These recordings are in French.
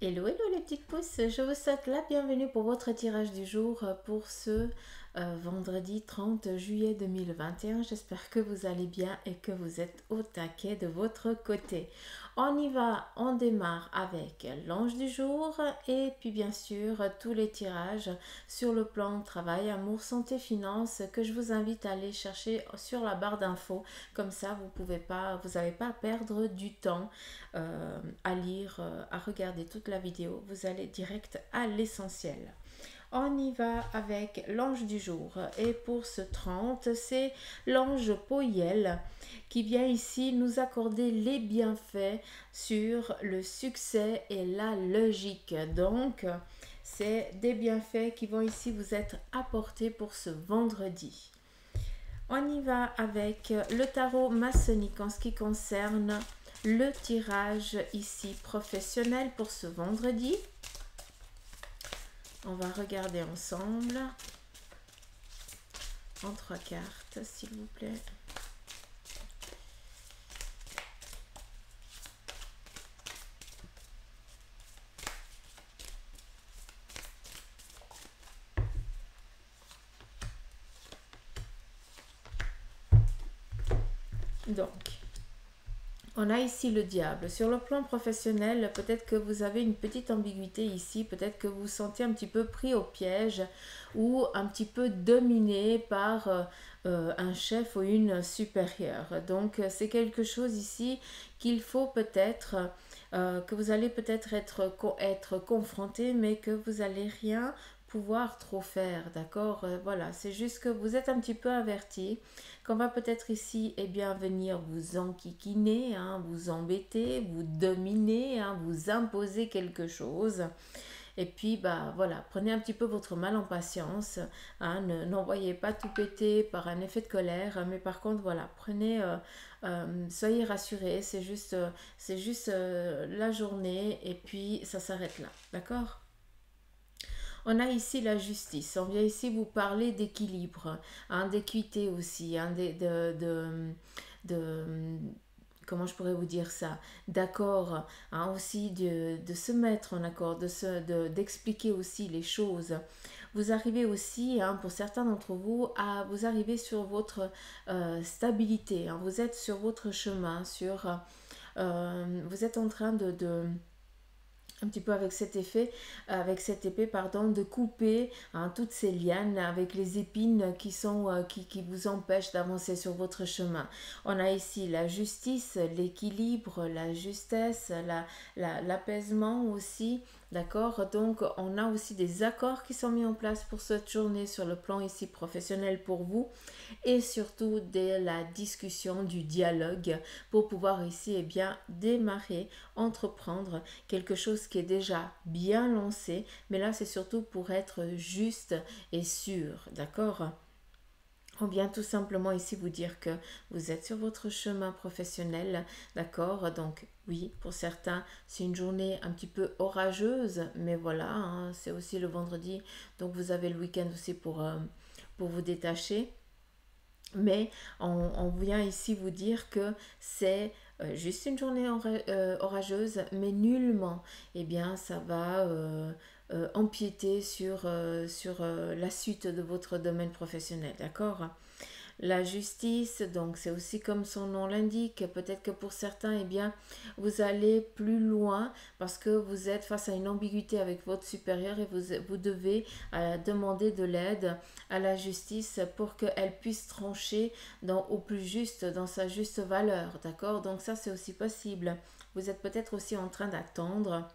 Hello, hello les petites pousses, je vous souhaite la bienvenue pour votre tirage du jour pour ce vendredi 30 juillet 2021. J'espère que vous allez bien et que vous êtes au taquet de votre côté. On y va, on démarre avec l'ange du jour et puis bien sûr tous les tirages sur le plan de travail, amour, santé, finances que je vous invite à aller chercher sur la barre d'infos. Comme ça, vous n'avez pas à perdre du temps à lire, à regarder toute la vidéo. Vous allez direct à l'essentiel. On y va avec l'ange du jour. Et pour ce 30, c'est l'ange Poyel qui vient ici nous accorder les bienfaits sur le succès et la logique. Donc, c'est des bienfaits qui vont ici vous être apportés pour ce vendredi. On y va avec le tarot maçonnique en ce qui concerne le tirage ici professionnel pour ce vendredi. On va regarder ensemble en 3 cartes, s'il vous plaît. Donc, on a ici le diable. Sur le plan professionnel, peut-être que vous avez une petite ambiguïté ici, peut-être que vous vous sentez un petit peu pris au piège ou un petit peu dominé par un chef ou une supérieure. Donc, c'est quelque chose ici qu'il faut peut-être, que vous allez peut-être être confronté, mais que vous n'allez rien pouvoir trop faire, d'accord. Voilà, c'est juste que vous êtes un petit peu averti qu'on va peut-être ici venir vous enquiquiner, vous embêter, vous dominer, vous imposer quelque chose. Et puis, voilà, prenez un petit peu votre mal en patience. N'envoyez pas tout péter par un effet de colère. Mais par contre, voilà, soyez rassurés. C'est juste la journée et puis ça s'arrête là. D'accord? On a ici la justice. On vient ici vous parler d'équilibre, d'équité aussi, de comment je pourrais vous dire ça, d'accord, aussi de se mettre en accord, d'expliquer aussi les choses. Vous arrivez aussi, pour certains d'entre vous, à vous arriver sur votre stabilité. Vous êtes sur votre chemin, vous êtes en train un petit peu avec cet effet, avec cette épée, pardon, de couper toutes ces lianes avec les épines qui vous empêchent d'avancer sur votre chemin. On a ici la justice, l'équilibre, la justesse, l'apaisement aussi. D'accord? Donc, on a aussi des accords qui sont mis en place pour cette journée sur le plan ici professionnel pour vous et surtout de la discussion, du dialogue pour pouvoir ici démarrer, entreprendre quelque chose qui est déjà bien lancé, mais là c'est surtout pour être juste et sûr, d'accord? On vient tout simplement ici vous dire que vous êtes sur votre chemin professionnel, d'accord? Donc oui, pour certains, c'est une journée un petit peu orageuse, mais voilà, c'est aussi le vendredi, donc vous avez le week-end aussi pour vous détacher. Mais on vient ici vous dire que c'est juste une journée orageuse, mais nullement, ça va empiéter sur la suite de votre domaine professionnel, d'accord? La justice, donc c'est aussi comme son nom l'indique, peut-être que pour certains, vous allez plus loin parce que vous êtes face à une ambiguïté avec votre supérieur et vous devez demander de l'aide à la justice pour qu'elle puisse trancher au plus juste, dans sa juste valeur, d'accord? Donc ça, c'est aussi possible. Vous êtes peut-être aussi en train d'attendre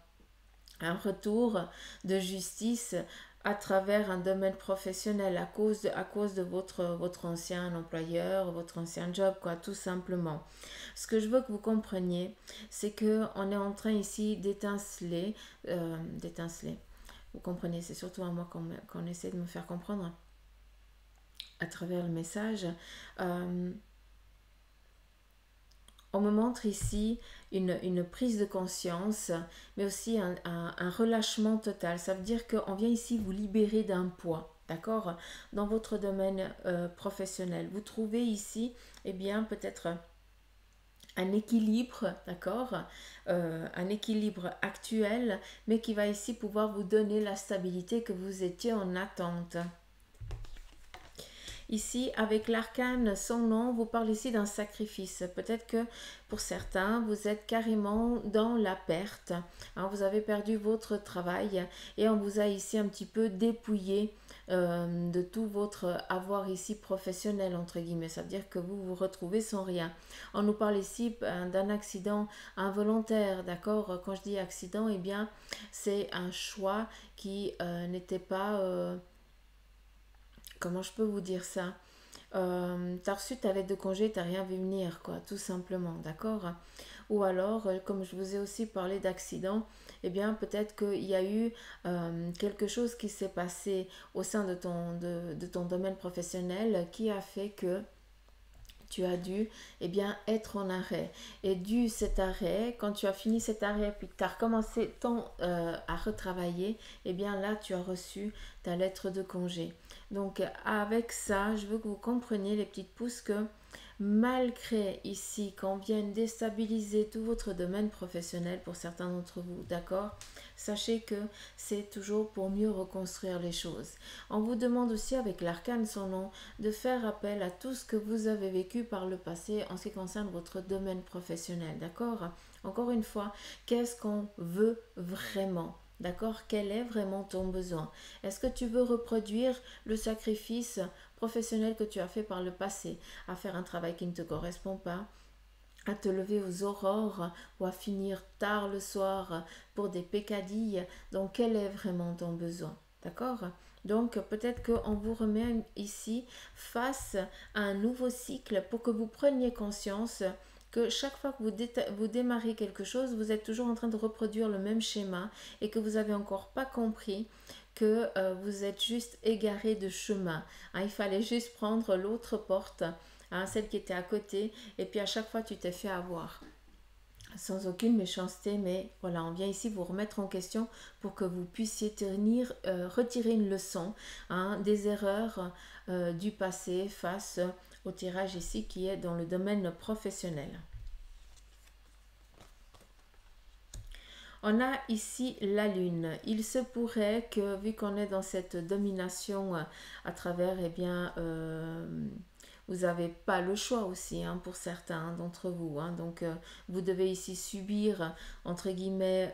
un retour de justice à travers un domaine professionnel à cause de votre ancien employeur, votre ancien job, quoi, tout simplement. Ce que je veux que vous compreniez, c'est qu'on est en train ici d'étinceler. Vous comprenez, c'est surtout à moi qu'on essaie de me faire comprendre à travers le message. On me montre ici une prise de conscience, mais aussi un relâchement total. Ça veut dire qu'on vient ici vous libérer d'un poids, d'accord? Dans votre domaine professionnel. Vous trouvez ici, peut-être un équilibre, d'accord, un équilibre actuel, mais qui va ici pouvoir vous donner la stabilité que vous étiez en attente. Ici, avec l'arcane sans nom, vous parlez ici d'un sacrifice. Peut-être que pour certains, vous êtes carrément dans la perte. Hein, vous avez perdu votre travail et on vous a ici un petit peu dépouillé de tout votre avoir ici professionnel, entre guillemets. Ça veut dire que vous vous retrouvez sans rien. On nous parle ici d'un accident involontaire, d'accord? Quand je dis accident, eh bien, c'est un choix qui n'était pas... comment je peux vous dire ça? T'as reçu ta lettre de congé, t'as rien vu venir, quoi, tout simplement, d'accord? Ou alors, comme je vous ai aussi parlé d'accident, eh bien, peut-être qu'il y a eu quelque chose qui s'est passé au sein de ton domaine professionnel qui a fait que tu as dû être en arrêt. Et dû cet arrêt, quand tu as fini cet arrêt puis que tu as recommencé à retravailler, là tu as reçu ta lettre de congé. Donc avec ça, je veux que vous compreniez les petites pousses que malgré ici qu'on vienne déstabiliser tout votre domaine professionnel pour certains d'entre vous, d'accord? Sachez que c'est toujours pour mieux reconstruire les choses. On vous demande aussi avec l'arcane son nom de faire appel à tout ce que vous avez vécu par le passé en ce qui concerne votre domaine professionnel, d'accord? Encore une fois, qu'est-ce qu'on veut vraiment? D'accord? Quel est vraiment ton besoin? Est-ce que tu veux reproduire le sacrifice professionnel que tu as fait par le passé, à faire un travail qui ne te correspond pas, à te lever aux aurores ou à finir tard le soir pour des peccadilles? Donc, quel est vraiment ton besoin? D'accord? Donc, peut-être qu'on vous remet ici face à un nouveau cycle pour que vous preniez conscience que chaque fois que vous démarrez quelque chose, vous êtes toujours en train de reproduire le même schéma et que vous n'avez encore pas compris que vous êtes juste égaré de chemin. Hein, il fallait juste prendre l'autre porte, hein, celle qui était à côté, et puis à chaque fois tu t'es fait avoir. Sans aucune méchanceté, mais voilà, on vient ici vous remettre en question pour que vous puissiez retirer une leçon, hein, des erreurs du passé face au tirage ici qui est dans le domaine professionnel. On a ici la lune. Il se pourrait que, vu qu'on est dans cette domination à travers, vous n'avez pas le choix aussi, hein, pour certains d'entre vous. Hein. Donc, vous devez ici subir, entre guillemets,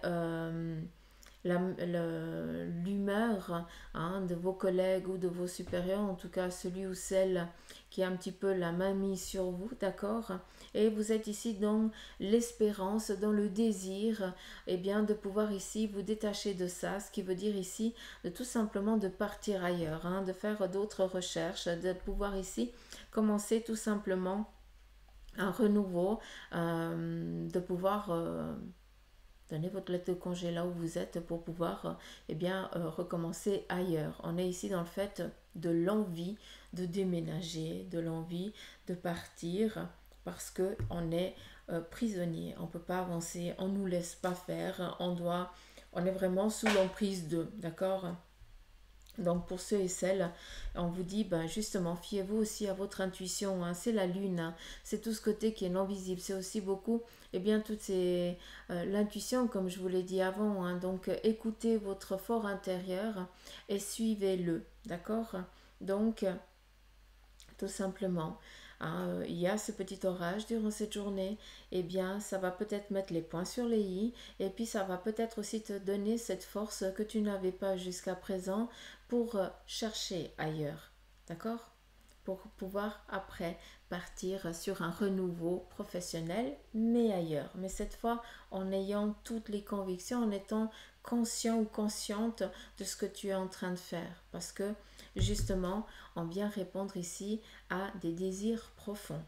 l'humeur, hein, de vos collègues ou de vos supérieurs, en tout cas celui ou celle qui a un petit peu la main mise sur vous, d'accord? Et vous êtes ici dans l'espérance, dans le désir, de pouvoir ici vous détacher de ça, ce qui veut dire ici de tout simplement de partir ailleurs, hein, de faire d'autres recherches, de pouvoir ici commencer tout simplement un renouveau, de pouvoir donnez votre lettre de congé là où vous êtes pour pouvoir recommencer ailleurs. On est ici dans le fait de l'envie de déménager, de l'envie de partir parce que on est prisonnier. On ne peut pas avancer, on ne nous laisse pas faire, on est vraiment sous l'emprise d'eux, d'accord? Donc pour ceux et celles, on vous dit justement, fiez-vous aussi à votre intuition, hein, c'est la lune, hein, c'est tout ce côté qui est non visible, c'est aussi beaucoup, toutes ces l'intuition comme je vous l'ai dit avant, hein, donc écoutez votre fort intérieur et suivez-le, d'accord? Donc tout simplement, hein, il y a ce petit orage durant cette journée, ça va peut-être mettre les points sur les i, et puis ça va peut-être aussi te donner cette force que tu n'avais pas jusqu'à présent pour chercher ailleurs, d'accord? Pour pouvoir après partir sur un renouveau professionnel, mais ailleurs. Mais cette fois, en ayant toutes les convictions, en étant conscient ou consciente de ce que tu es en train de faire. Parce que justement, on vient répondre ici à des désirs profonds.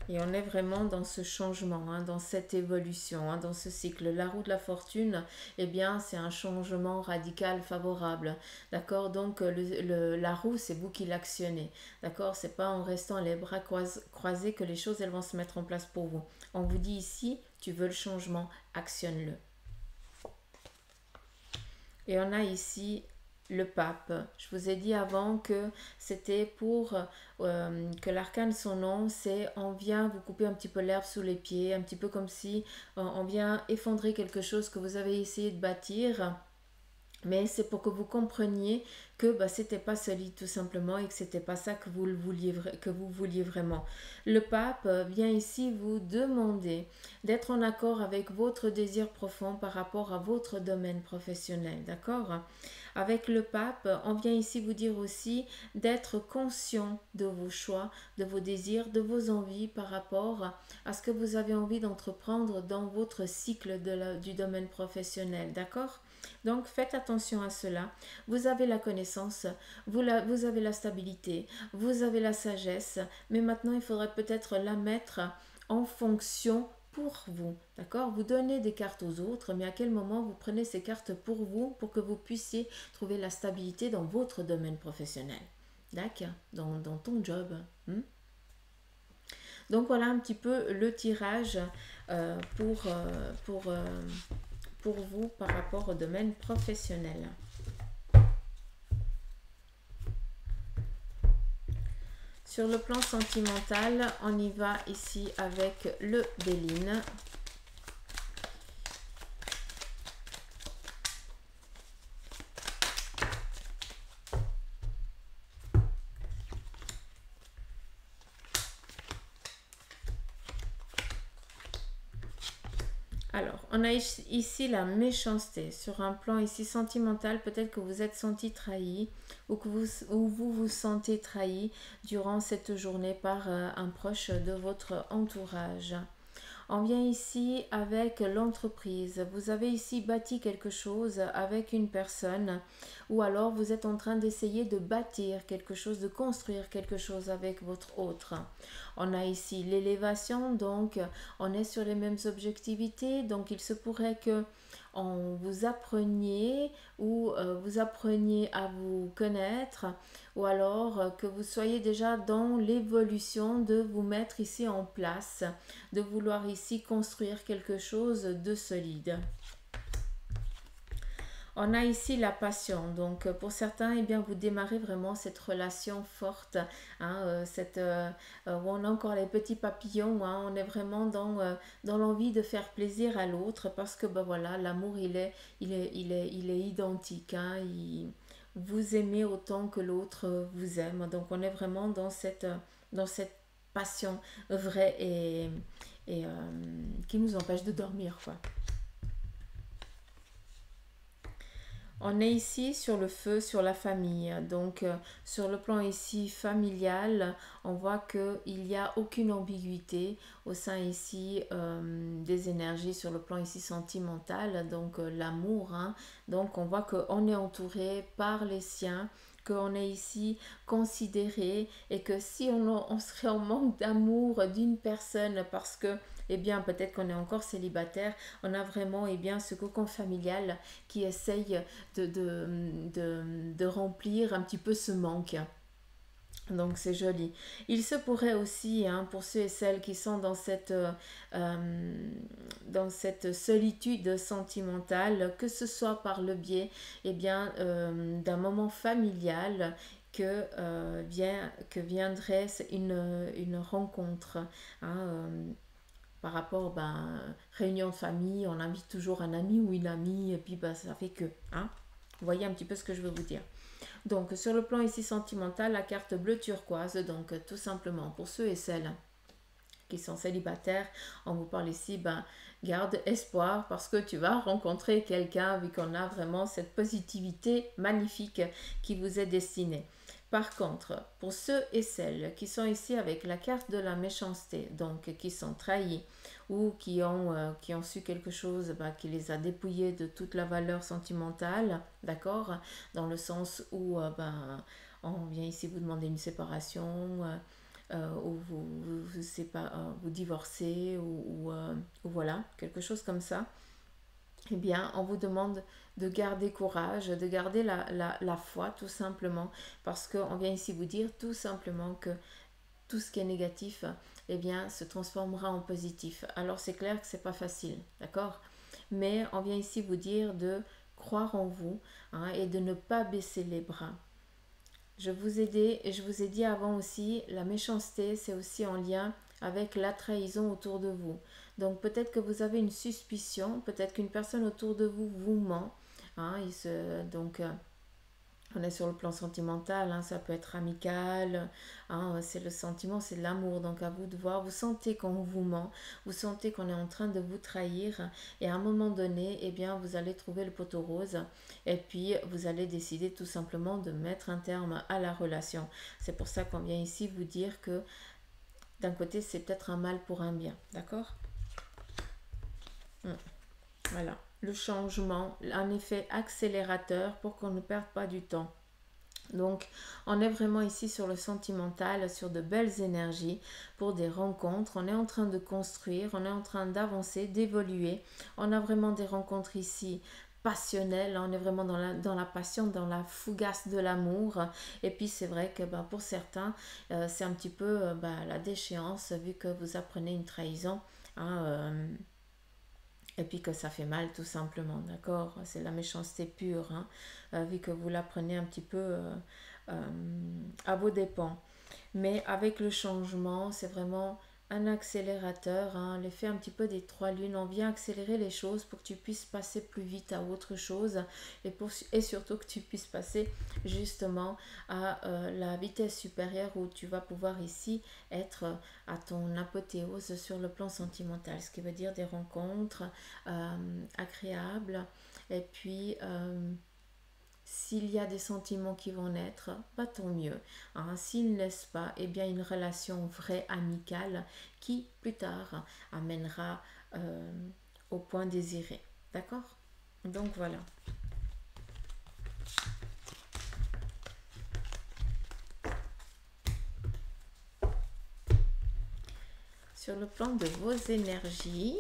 Et on est vraiment dans ce changement, hein, dans cette évolution, hein, dans ce cycle. La roue de la fortune, c'est un changement radical favorable. D'accord? Donc, la roue, c'est vous qui l'actionnez. D'accord? C'est pas en restant les bras croisés que les choses, elles vont se mettre en place pour vous. On vous dit ici, tu veux le changement, actionne-le. Et on a ici le pape. Je vous ai dit avant que c'était pour que l'arcane son nom, c'est on vient vous couper un petit peu l'herbe sous les pieds, un petit peu comme si on vient effondrer quelque chose que vous avez essayé de bâtir, mais c'est pour que vous compreniez que bah, c'était pas solide tout simplement et que c'était pas ça que vous vouliez vraiment. Le pape vient ici vous demander d'être en accord avec votre désir profond par rapport à votre domaine professionnel, d'accord? Avec le pape, on vient ici vous dire aussi d'être conscient de vos choix, de vos désirs, de vos envies par rapport à ce que vous avez envie d'entreprendre dans votre cycle du domaine professionnel, d'accord? Donc faites attention à cela. Vous avez la connaissance, vous avez la stabilité, vous avez la sagesse, mais maintenant il faudrait peut-être la mettre en fonction pour vous, d'accord? Vous donnez des cartes aux autres, mais à quel moment vous prenez ces cartes pour vous, pour que vous puissiez trouver la stabilité dans votre domaine professionnel, d'accord? Dans ton job. Donc voilà un petit peu le tirage euh, pour, euh, pour, euh, pour vous par rapport au domaine professionnel. Sur le plan sentimental, on y va ici avec le Béline. Alors, on a ici la méchanceté. Sur un plan ici sentimental, peut-être que vous êtes senti trahi ou que vous sentez trahi durant cette journée par un proche de votre entourage. On vient ici avec l'entreprise. Vous avez ici bâti quelque chose avec une personne ou alors vous êtes en train d'essayer de bâtir quelque chose, de construire quelque chose avec votre autre. On a ici l'élévation, donc on est sur les mêmes objectivités, donc il se pourrait que vous appreniez ou vous appreniez à vous connaître ou alors que vous soyez déjà dans l'évolution de vous mettre ici en place, de vouloir ici construire quelque chose de solide. On a ici la passion, donc pour certains, eh bien, vous démarrez vraiment cette relation forte, hein, où on a encore les petits papillons, hein, on est vraiment dans l'envie de faire plaisir à l'autre parce que ben voilà, l'amour il est identique, hein, vous aimez autant que l'autre vous aime, donc on est vraiment dans cette passion vraie et qui nous empêche de dormir, quoi. On est ici sur le feu, sur la famille. Donc, sur le plan ici familial, on voit qu'il n'y a aucune ambiguïté au sein ici des énergies sur le plan ici sentimental, donc l'amour. Hein. Donc, on voit qu'on est entouré par les siens, qu'on est ici considéré et que si on serait en manque d'amour d'une personne parce que eh bien peut-être qu'on est encore célibataire, on a vraiment eh bien ce cocon familial qui essaye de remplir un petit peu ce manque. Donc c'est joli. Il se pourrait aussi, hein, pour ceux et celles qui sont dans cette solitude sentimentale, que ce soit par le biais eh bien, d'un moment familial, que viendrait une rencontre. Hein, par rapport réunion de famille, on invite toujours un ami ou une amie et puis ça fait que hein, vous voyez un petit peu ce que je veux vous dire. Donc sur le plan ici sentimental, la carte bleue turquoise, donc tout simplement pour ceux et celles qui sont célibataires, on vous parle ici, garde espoir parce que tu vas rencontrer quelqu'un vu qu'on a vraiment cette positivité magnifique qui vous est destinée. Par contre, pour ceux et celles qui sont ici avec la carte de la méchanceté, donc qui sont trahis ou qui ont su quelque chose qui les a dépouillés de toute la valeur sentimentale, d'accord, dans le sens où on vient ici vous demander une séparation, ou vous divorcez ou voilà, quelque chose comme ça, eh bien, on vous demande de garder courage, de garder la foi tout simplement, parce qu'on vient ici vous dire tout simplement que tout ce qui est négatif, eh bien, se transformera en positif. Alors c'est clair que c'est pas facile, d'accord? Mais on vient ici vous dire de croire en vous, hein, et de ne pas baisser les bras. Je vous ai dit, et je vous ai dit avant aussi, la méchanceté, c'est aussi en lien avec la trahison autour de vous. Donc peut-être que vous avez une suspicion, peut-être qu'une personne autour de vous vous ment. Hein, on est sur le plan sentimental, hein, ça peut être amical, hein, c'est le sentiment, c'est l'amour. Donc à vous de voir, vous sentez qu'on vous ment, vous sentez qu'on est en train de vous trahir, et à un moment donné, eh bien, vous allez trouver le poteau rose, et puis vous allez décider tout simplement de mettre un terme à la relation. C'est pour ça qu'on vient ici vous dire que d'un côté, c'est peut-être un mal pour un bien, d'accord? Voilà, le changement, un effet accélérateur pour qu'on ne perde pas du temps. Donc, on est vraiment ici sur le sentimental, sur de belles énergies pour des rencontres. On est en train de construire, on est en train d'avancer, d'évoluer. On a vraiment des rencontres ici passionnelles, on est vraiment dans la passion, dans la fougasse de l'amour. Et puis c'est vrai que pour certains, c'est un petit peu la déchéance vu que vous apprenez une trahison. Hein, et puis que ça fait mal tout simplement, d'accord? C'est la méchanceté pure, hein, vu que vous la prenez un petit peu à vos dépens. Mais avec le changement, c'est vraiment un accélérateur, hein, l'effet un petit peu des trois lunes. On vient accélérer les choses pour que tu puisses passer plus vite à autre chose, et surtout que tu puisses passer justement à la vitesse supérieure où tu vas pouvoir ici être à ton apothéose sur le plan sentimental, ce qui veut dire des rencontres agréables, et puis s'il y a des sentiments qui vont naître, tant mieux. Hein. S'ils ne laissent pas, eh bien une relation vraie, amicale, qui plus tard amènera au point désiré. D'accord? Donc voilà. Sur le plan de vos énergies,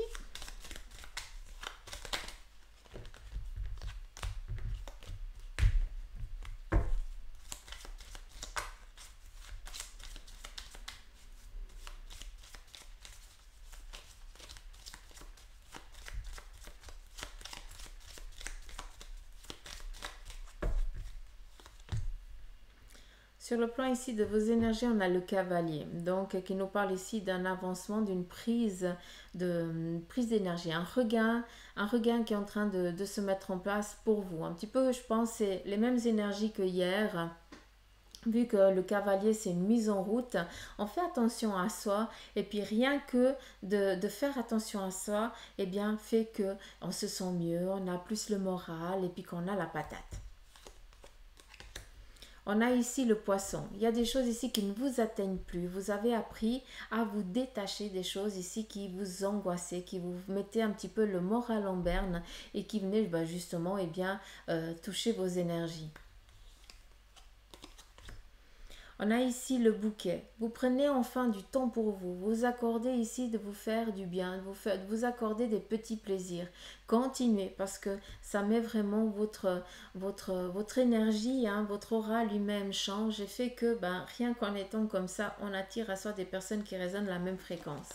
sur le plan ici de vos énergies, on a le cavalier, donc qui nous parle ici d'un avancement, d'une prise d'énergie, un regain qui est en train de se mettre en place pour vous. Un petit peu, je pense, c'est les mêmes énergies que hier. Vu que le cavalier c'est une mise en route, on fait attention à soi, et puis rien que de faire attention à soi, eh bien fait que on se sent mieux, on a plus le moral, et puis qu'on a la patate. On a ici le poisson. Il y a des choses ici qui ne vous atteignent plus. Vous avez appris à vous détacher des choses ici qui vous angoissaient, qui vous mettaient un petit peu le moral en berne, et qui venaient justement toucher vos énergies. On a ici le bouquet. Vous prenez enfin du temps pour vous. Vous accordez ici de vous faire du bien, de vous accorder des petits plaisirs. Continuez parce que ça met vraiment votre énergie, hein, votre aura lui-même change, et fait que rien qu'en étant comme ça, on attire à soi des personnes qui résonnent la même fréquence.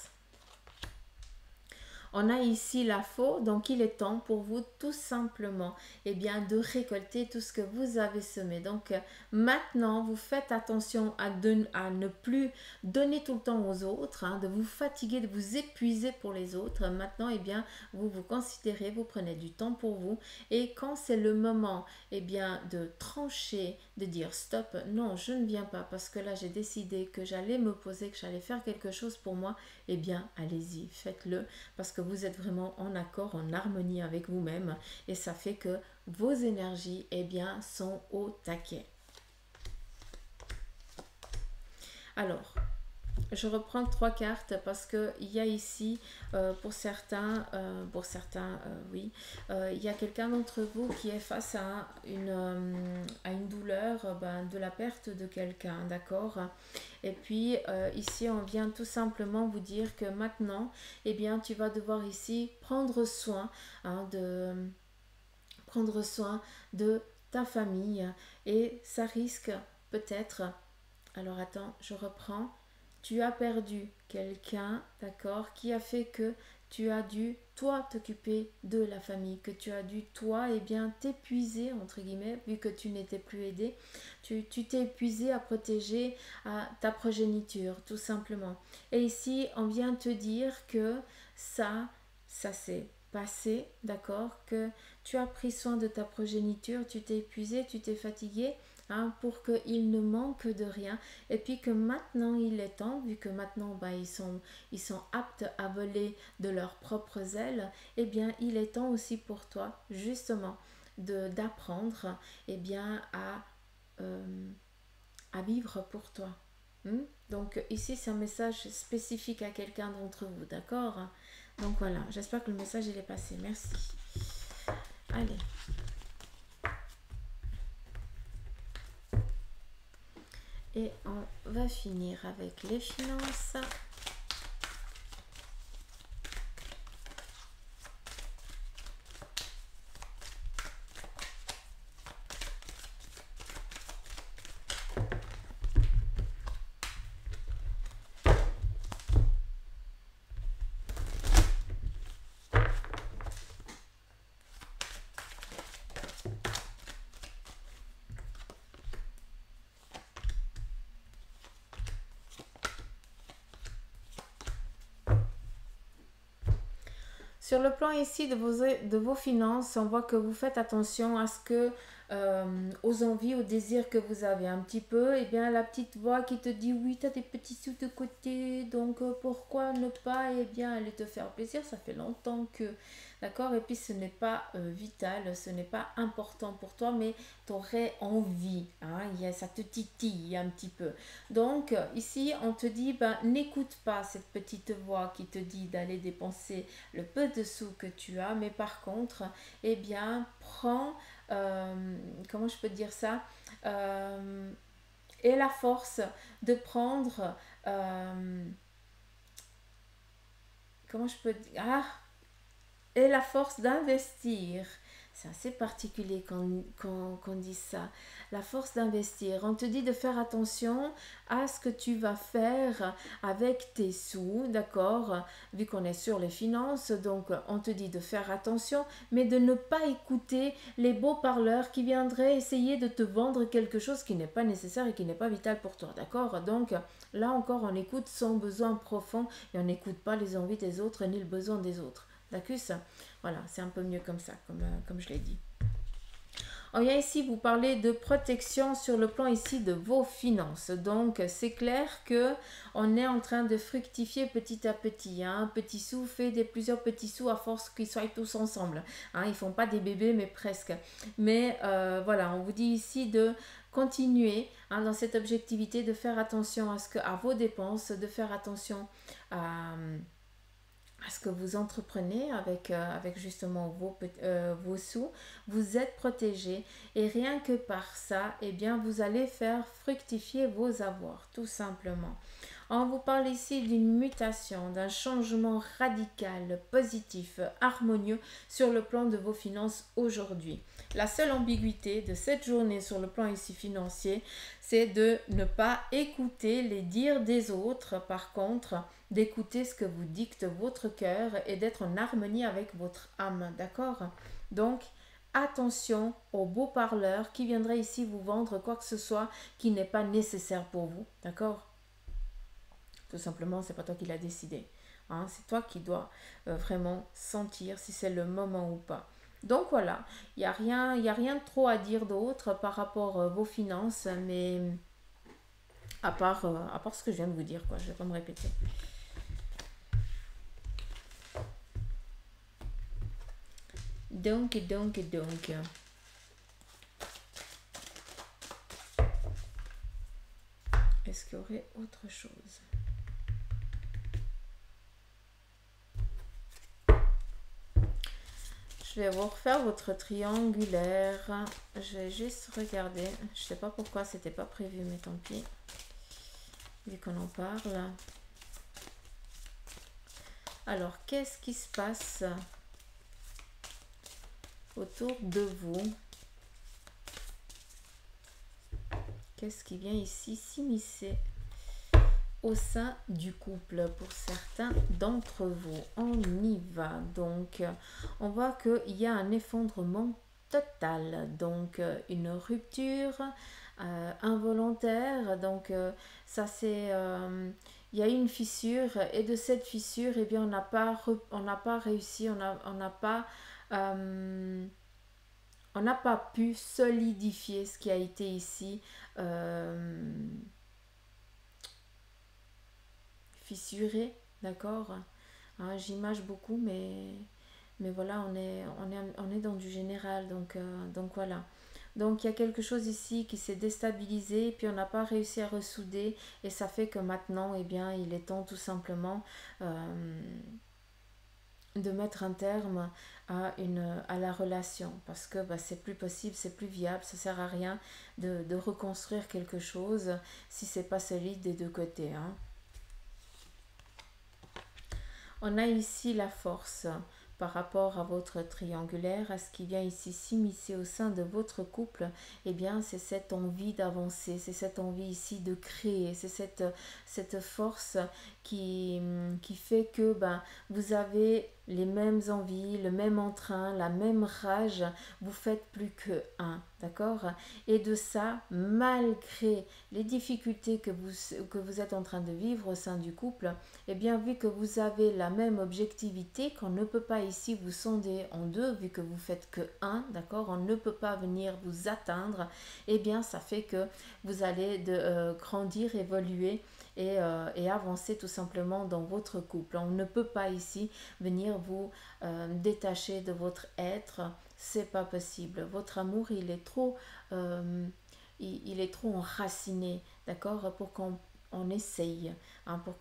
On a ici la faux, donc il est temps pour vous tout simplement de récolter tout ce que vous avez semé. Donc maintenant, vous faites attention à ne plus donner tout le temps aux autres, hein, de vous fatiguer, de vous épuiser pour les autres. Maintenant, vous vous considérez, vous prenez du temps pour vous, et quand c'est le moment de trancher, de dire stop, non, je ne viens pas parce que là j'ai décidé que j'allais me poser, que j'allais faire quelque chose pour moi, allez-y, faites-le, parce que vous êtes vraiment en accord, en harmonie avec vous-même, et ça fait que vos énergies sont au taquet. Alors, je reprends 3 cartes parce que il y a ici pour certains, oui, il y a quelqu'un d'entre vous qui est face à une douleur de la perte de quelqu'un, d'accord? Et puis ici on vient tout simplement vous dire que maintenant, tu vas devoir ici prendre soin, hein, prendre soin de ta famille, et ça risque peut-être. Alors attends, je reprends. Tu as perdu quelqu'un, d'accord, qui a fait que tu as dû, toi, t'occuper de la famille, que tu as dû, toi, eh bien, t'épuiser, entre guillemets, vu que tu n'étais plus aidé. Tu t'es épuisé à protéger ta progéniture, tout simplement. Et ici, on vient te dire que ça s'est passé, d'accord, que tu as pris soin de ta progéniture, tu t'es épuisé, tu t'es fatigué, hein, pour qu'il ne manque de rien. Et puis que maintenant il est temps, vu que maintenant ils sont aptes à voler de leurs propres ailes, eh bien il est temps aussi pour toi, justement, d'apprendre eh bien à vivre pour toi. Hmm. Donc ici c'est un message spécifique à quelqu'un d'entre vous, d'accord? Donc voilà, j'espère que le message il est passé. Merci. Allez. Et on va finir avec les finances. Sur le plan ici de vos finances, on voit que vous faites attention à ce que, aux envies, aux désirs que vous avez un petit peu. Et bien la petite voix qui te dit oui, tu as des petits sous de côté, donc pourquoi ne pas, eh bien aller te faire plaisir, ça fait longtemps que, d'accord. Et puis ce n'est pas vital, ce n'est pas important pour toi, mais tu aurais envie, hein, ça te titille un petit peu. Donc ici on te dit, ben, n'écoute pas cette petite voix qui te dit d'aller dépenser le peu de sous que tu as, mais par contre, eh bien, prends, comment je peux dire ça, et la force de prendre, comment je peux dire, et la force d'investir. C'est assez particulier qu'on dise ça. La force d'investir. On te dit de faire attention à ce que tu vas faire avec tes sous, d'accord? Vu qu'on est sur les finances, donc on te dit de faire attention, mais de ne pas écouter les beaux parleurs qui viendraient essayer de te vendre quelque chose qui n'est pas nécessaire et qui n'est pas vital pour toi, d'accord? Donc là encore, on écoute son besoin profond et on n'écoute pas les envies des autres ni le besoin des autres. D'accord? Voilà, c'est un peu mieux comme ça, comme je l'ai dit. On vient ici vous parler de protection sur le plan ici de vos finances. Donc c'est clair que on est en train de fructifier petit à petit. Hein. Petit sou fait plusieurs petits sous à force qu'ils soient tous ensemble. Hein. Ils ne font pas des bébés mais presque. Mais voilà, on vous dit ici de continuer, hein, dans cette objectivité, de faire attention à vos dépenses, de faire attention à ce que vous entreprenez avec justement vos sous, vous êtes protégé et rien que par ça, eh bien, vous allez faire fructifier vos avoirs, tout simplement. On vous parle ici d'une mutation, d'un changement radical, positif, harmonieux sur le plan de vos finances aujourd'hui. La seule ambiguïté de cette journée sur le plan ici financier, c'est de ne pas écouter les dires des autres, par contre, d'écouter ce que vous dicte votre cœur et d'être en harmonie avec votre âme, d'accord? Donc, attention aux beaux parleurs qui viendraient ici vous vendre quoi que ce soit qui n'est pas nécessaire pour vous, d'accord? Tout simplement, c'est pas toi qui l'as décidé. Hein, c'est toi qui dois vraiment sentir si c'est le moment ou pas. Donc voilà, il n'y a rien de trop à dire d'autre par rapport à vos finances, mais à part ce que je viens de vous dire, quoi. Je ne vais pas me répéter. Donc. Est-ce qu'il y aurait autre chose? Je vais vous refaire votre triangulaire. Je vais juste regarder. Je ne sais pas pourquoi c'était pas prévu, mais tant pis. Vu qu'on en parle. Alors, qu'est-ce qui se passe autour de vous? Qu'est-ce qui vient ici s'immiscer au sein du couple pour certains d'entre vous. On y va. Donc, on voit qu'il y a un effondrement total. Donc, une rupture involontaire. Donc, ça c'est... il y a une fissure et de cette fissure, eh bien, on n'a pas réussi, on n'a pas pu solidifier ce qui a été ici fissuré, d'accord. Hein, j'image beaucoup, mais voilà, on est dans du général, donc voilà. Donc il y a quelque chose ici qui s'est déstabilisé, puis on n'a pas réussi à ressouder, et ça fait que maintenant, eh bien, il est temps tout simplement de mettre un terme à la relation, parce que bah, c'est plus possible, c'est plus viable, ça sert à rien de reconstruire quelque chose si c'est pas solide des deux côtés. Hein. On a ici la force par rapport à votre triangulaire, à ce qui vient ici s'immiscer au sein de votre couple. Eh bien, c'est cette envie d'avancer, c'est cette envie ici de créer, c'est cette force qui fait que ben, vous avez les mêmes envies, le même entrain, la même rage, vous faites plus que un, d'accord? Et de ça, malgré les difficultés que vous êtes en train de vivre au sein du couple, eh bien, vu que vous avez la même objectivité, qu'on ne peut pas ici vous sonder en deux, vu que vous faites que un, d'accord, on ne peut pas venir vous atteindre, eh bien, ça fait que vous allez grandir, évoluer et avancer tout simplement dans votre couple. On ne peut pas ici venir vous détacher de votre être, c'est pas possible. Votre amour, il est trop enraciné, d'accord, pour qu'on essaye, hein, pour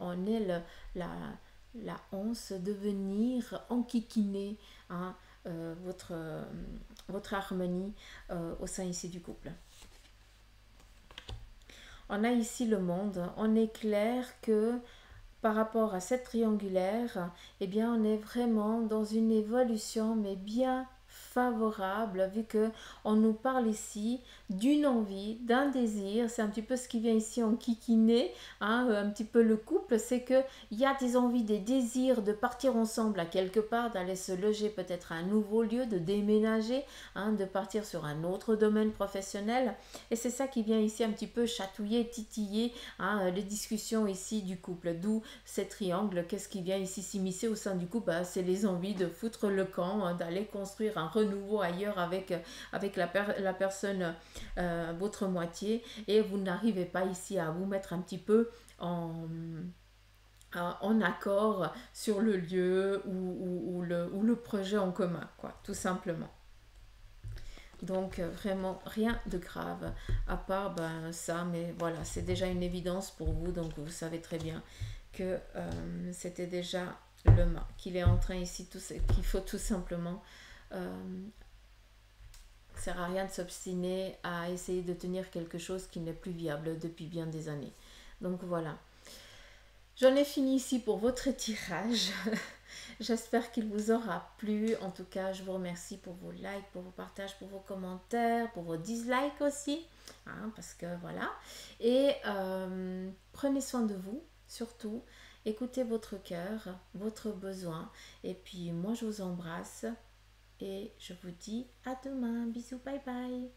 on ait la once de venir enquiquiner hein, votre harmonie au sein ici du couple. On a ici le monde. On est clair que par rapport à cette triangulaire, eh bien, on est vraiment dans une évolution, mais bien favorable, vu que on nous parle ici d'une envie, d'un désir. C'est un petit peu ce qui vient ici en kikiner, hein, un petit peu le couple, c'est que il y a des envies, des désirs de partir ensemble à quelque part, d'aller se loger peut-être à un nouveau lieu, de déménager, hein, de partir sur un autre domaine professionnel. Et c'est ça qui vient ici un petit peu chatouiller, titiller hein, les discussions ici du couple. D'où ces triangles. Qu'est-ce qui vient ici s'immiscer au sein du couple? Bah, c'est les envies de foutre le camp, hein, d'aller construire un renouveau ailleurs avec la personne, votre moitié. Et vous n'arrivez pas ici à vous mettre un petit peu en accord sur le lieu ou le projet en commun, quoi, tout simplement. Donc vraiment rien de grave, à part ben, ça, mais voilà, c'est déjà une évidence pour vous, donc vous savez très bien que c'était déjà le mât, qu'il est en train ici, qu'il faut tout simplement, ça sert à rien de s'obstiner à essayer de tenir quelque chose qui n'est plus viable depuis bien des années. Donc voilà. J'en ai fini ici pour votre tirage. J'espère qu'il vous aura plu. En tout cas, je vous remercie pour vos likes, pour vos partages, pour vos commentaires, pour vos dislikes aussi. Hein, parce que voilà. Et prenez soin de vous, surtout. Écoutez votre cœur, votre besoin. Et puis, moi, je vous embrasse. Et je vous dis à demain. Bisous, bye bye.